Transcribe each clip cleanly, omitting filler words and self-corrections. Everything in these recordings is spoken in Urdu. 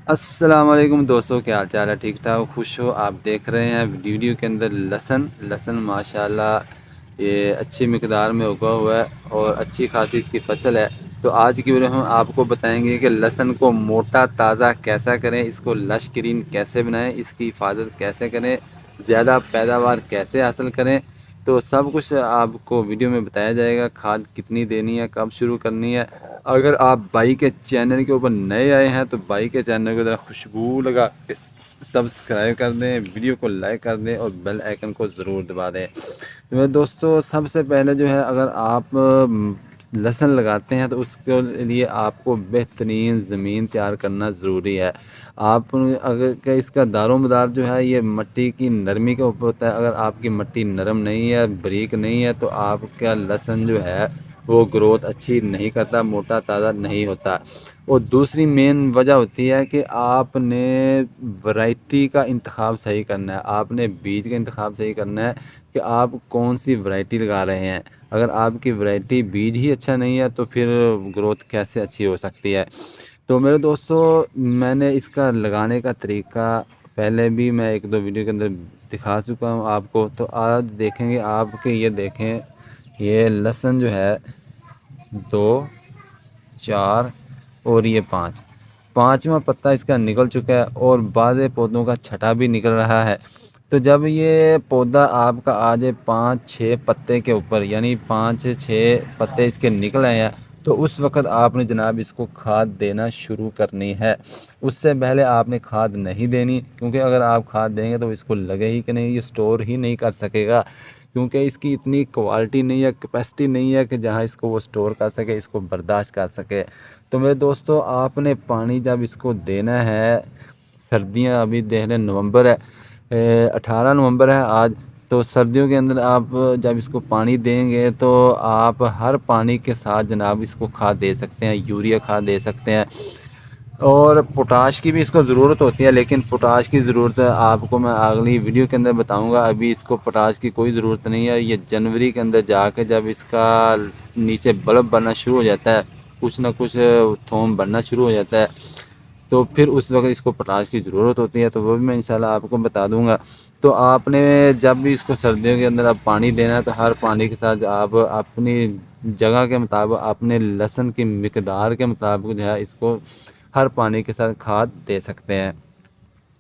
السلام علیکم دوستوں، کیا حال چال ہے؟ ٹھیک ٹھاک خوش ہو؟ آپ دیکھ رہے ہیں ویڈیو کے اندر لہسن ماشاءاللہ یہ اچھی مقدار میں اگا ہوا ہے اور اچھی خاصی اس کی فصل ہے۔ تو آج کی ویڈیو ہم آپ کو بتائیں گے کہ لہسن کو موٹا تازہ کیسا کریں، اس کو لش گرین کیسے بنائیں، اس کی حفاظت کیسے کریں، زیادہ پیداوار کیسے حاصل کریں۔ تو سب کچھ آپ کو ویڈیو میں بتایا جائے گا۔ کھاد کتنی دینی ہے، کب شروع کرنی ہے۔ اگر آپ بائی کے چینل کے اوپر نئے آئے ہیں تو بائی کے چینل کو ذرا خوشبو لگا کے سبسکرائب کر دیں، ویڈیو کو لائک کر دیں اور بیل آئیکن کو ضرور دبا دیں۔ تو میرے دوستو، سب سے پہلے جو ہے اگر آپ لہسن لگاتے ہیں تو اس کے لیے آپ کو بہترین زمین تیار کرنا ضروری ہے۔ آپ اگر کہ اس کا دار و مدار جو ہے یہ مٹی کی نرمی کے اوپر ہوتا ہے۔ اگر آپ کی مٹی نرم نہیں ہے، باریک نہیں ہے، تو آپ کا لہسن جو ہے وہ گروتھ اچھی نہیں کرتا، موٹا تازہ نہیں ہوتا۔ اور دوسری مین وجہ ہوتی ہے کہ آپ نے ورائٹی کا انتخاب صحیح کرنا ہے، آپ نے بیج کا انتخاب صحیح کرنا ہے کہ آپ کون سی ورائٹی لگا رہے ہیں۔ اگر آپ کی ورائٹی بیج ہی اچھا نہیں ہے تو پھر گروتھ کیسے اچھی ہو سکتی ہے۔ تو میرے دوستو، میں نے اس کا لگانے کا طریقہ پہلے بھی میں ایک دو ویڈیو کے اندر دکھا چکا ہوں آپ کو۔ تو آج دیکھیں گے آپ کہ یہ دیکھیں، یہ لہسن جو ہے 2 4 اور یہ 5واں پتا اس کا نکل چکا ہے اور بعض پودوں کا چھٹا بھی نکل رہا ہے۔ تو جب یہ پودا آپ کا آ جائے 5-6 پتے کے اوپر، یعنی 5-6 پتے اس کے نکل آئے ہیں، تو اس وقت آپ نے جناب اس کو کھاد دینا شروع کرنی ہے۔ اس سے پہلے آپ نے کھاد نہیں دینی، کیونکہ اگر آپ کھاد دیں گے تو اس کو لگے ہی کہ نہیں، یہ سٹور ہی نہیں کر سکے گا، کیونکہ اس کی اتنی کوالٹی نہیں ہے، کیپیسٹی نہیں ہے کہ جہاں اس کو وہ سٹور کر سکے، اس کو برداشت کر سکے۔ تو میرے دوستو، آپ نے پانی جب اس کو دینا ہے، سردیاں ابھی دیکھ لیں نومبر ہے، 18 نومبر ہے آج، تو سردیوں کے اندر آپ جب اس کو پانی دیں گے تو آپ ہر پانی کے ساتھ جناب اس کو کھاد دے سکتے ہیں، یوریا کھاد دے سکتے ہیں۔ اور پوٹاش کی بھی اس کو ضرورت ہوتی ہے، لیکن پوٹاش کی ضرورت آپ کو میں اگلی ویڈیو کے اندر بتاؤں گا۔ ابھی اس کو پوٹاش کی کوئی ضرورت نہیں ہے۔ یہ جنوری کے اندر جا کے جب اس کا نیچے بلب بننا شروع ہو جاتا ہے، کچھ نہ کچھ تھوم بننا شروع ہو جاتا ہے، تو پھر اس وقت اس کو پوٹاش کی ضرورت ہوتی ہے، تو وہ بھی میں انشاءاللہ آپ کو بتا دوں گا۔ تو آپ نے جب بھی اس کو سردیوں کے اندر آپ پانی دینا ہے تو ہر پانی کے ساتھ آپ اپنی جگہ کے مطابق، اپنے لہسن کی مقدار کے مطابق جو ہے اس کو ہر پانی کے ساتھ کھاد دے سکتے ہیں۔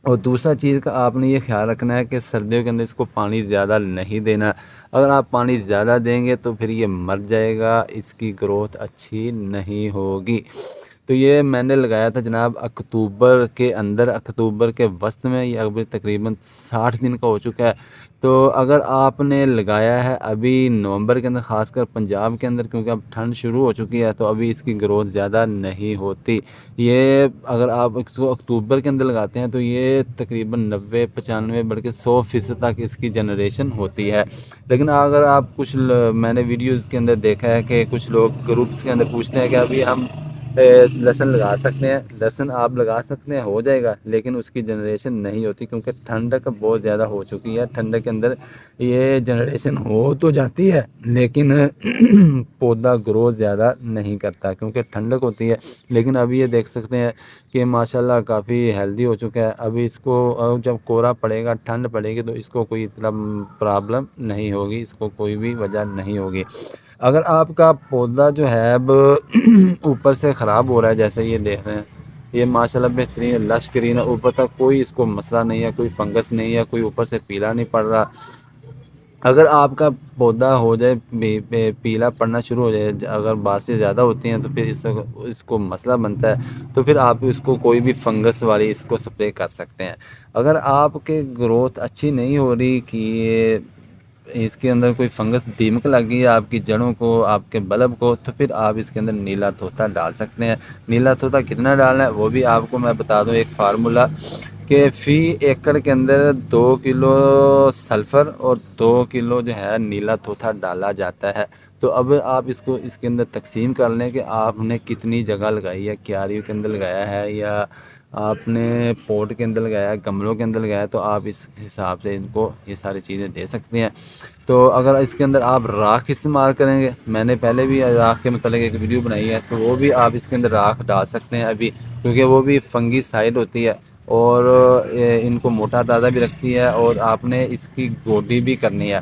اور دوسرا چیز کا آپ نے یہ خیال رکھنا ہے کہ سردیوں کے اندر اس کو پانی زیادہ نہیں دینا۔ اگر آپ پانی زیادہ دیں گے تو پھر یہ مر جائے گا، اس کی گروتھ اچھی نہیں ہوگی۔ تو یہ میں نے لگایا تھا جناب اکتوبر کے اندر، اکتوبر کے وسط میں، یہ ابھی تقریباً 60 دن کا ہو چکا ہے۔ تو اگر آپ نے لگایا ہے ابھی نومبر کے اندر، خاص کر پنجاب کے اندر، کیونکہ اب ٹھنڈ شروع ہو چکی ہے، تو ابھی اس کی گروتھ زیادہ نہیں ہوتی۔ یہ اگر آپ اس کو اکتوبر کے اندر لگاتے ہیں تو یہ تقریباً 90-95 بلکہ 100% تک اس کی جنریشن ہوتی ہے۔ لیکن اگر آپ کچھ میں نے ویڈیوز کے اندر دیکھا ہے کہ کچھ لوگ گروپس کے اندر پوچھتے ہیں کہ ابھی ہم لہسن لگا سکتے ہیں، لہسن آپ لگا سکتے ہیں، ہو جائے گا، لیکن اس کی جنریشن نہیں ہوتی، کیونکہ ٹھنڈک بہت زیادہ ہو چکی ہے۔ ٹھنڈک کے اندر یہ جنریشن ہو تو جاتی ہے لیکن پودا گرو زیادہ نہیں کرتا، کیونکہ ٹھنڈک ہوتی ہے۔ لیکن ابھی یہ دیکھ سکتے ہیں کہ ماشاءاللہ کافی ہیلدی ہو چکا ہے۔ ابھی اس کو جب کورا پڑے گا، ٹھنڈ پڑے گی، تو اس کو کوئی اتنا پرابلم نہیں ہوگی، اس کو کوئی بھی وجہ نہیں ہوگی۔ اگر آپ کا پودا جو ہے اب اوپر سے خراب ہو رہا ہے، جیسے یہ دیکھ رہے ہیں، یہ ماشاءاللہ بہترین لش گرین ہے، اوپر تک کوئی اس کو مسئلہ نہیں ہے، کوئی فنگس نہیں ہے، کوئی اوپر سے پیلا نہیں پڑ رہا۔ اگر آپ کا پودا ہو جائے پیلا پڑنا شروع ہو جائے، اگر بارشیں زیادہ ہوتی ہیں تو پھر اس کو مسئلہ بنتا ہے، تو پھر آپ اس کو کوئی بھی فنگس والی اس کو سپرے کر سکتے ہیں۔ اگر آپ کے گروتھ اچھی نہیں ہو رہی کہ اس کے اندر کوئی فنگس دیمک لگ گئی ہے آپ کی جڑوں کو، آپ کے بلب کو، تو پھر آپ اس کے اندر نیلا طوطا ڈال سکتے ہیں۔ نیلا طوطا کتنا ڈالنا ہے وہ بھی آپ کو میں بتا دوں، ایک فارمولا کہ فی ایکڑ کے اندر 2 کلو سلفر اور 2 کلو جو ہے نیلا طوطا ڈالا جاتا ہے۔ تو اب آپ اس کو اس کے اندر تقسیم کر لیں کہ آپ نے کتنی جگہ لگائی ہے، کیاریوں کے اندر لگایا ہے یا آپ نے پوٹ کے اندر لگایا ہے، گملوں کے اندر لگایا ہے، تو آپ اس حساب سے ان کو یہ ساری چیزیں دے سکتے ہیں۔ تو اگر اس کے اندر آپ راکھ استعمال کریں گے، میں نے پہلے بھی راکھ کے متعلق ایک ویڈیو بنائی ہے، تو وہ بھی آپ اس کے اندر راکھ ڈال سکتے ہیں ابھی، کیونکہ وہ بھی فنگی سائڈ ہوتی ہے اور ان کو موٹا تازہ بھی رکھتی ہے، اور آپ نے اس کی گوڈی بھی کرنی ہے۔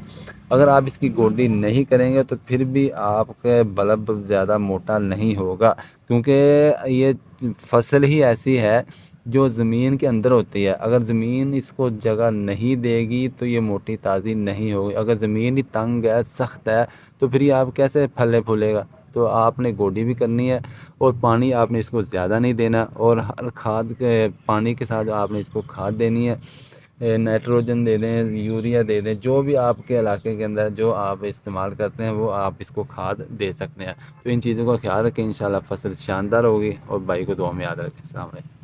اگر آپ اس کی گوڈی نہیں کریں گے تو پھر بھی آپ کے بلب زیادہ موٹا نہیں ہوگا، کیونکہ یہ فصل ہی ایسی ہے جو زمین کے اندر ہوتی ہے۔ اگر زمین اس کو جگہ نہیں دے گی تو یہ موٹی تازی نہیں ہوگی۔ اگر زمین ہی تنگ ہے، سخت ہے، تو پھر یہ آپ کیسے پھلے پھولے گا؟ تو آپ نے گوڈی بھی کرنی ہے، اور پانی آپ نے اس کو زیادہ نہیں دینا، اور ہر کھاد کے پانی کے ساتھ آپ نے اس کو کھاد دینی ہے۔ نائٹروجن دے دیں، یوریا دے دیں، جو بھی آپ کے علاقے کے اندر جو آپ استعمال کرتے ہیں وہ آپ اس کو کھاد دے سکتے ہیں۔ تو ان چیزوں کا خیال رکھیں، انشاءاللہ فصل شاندار ہوگی، اور بھائی کو دعا میں یاد رکھیں۔ السلام علیکم۔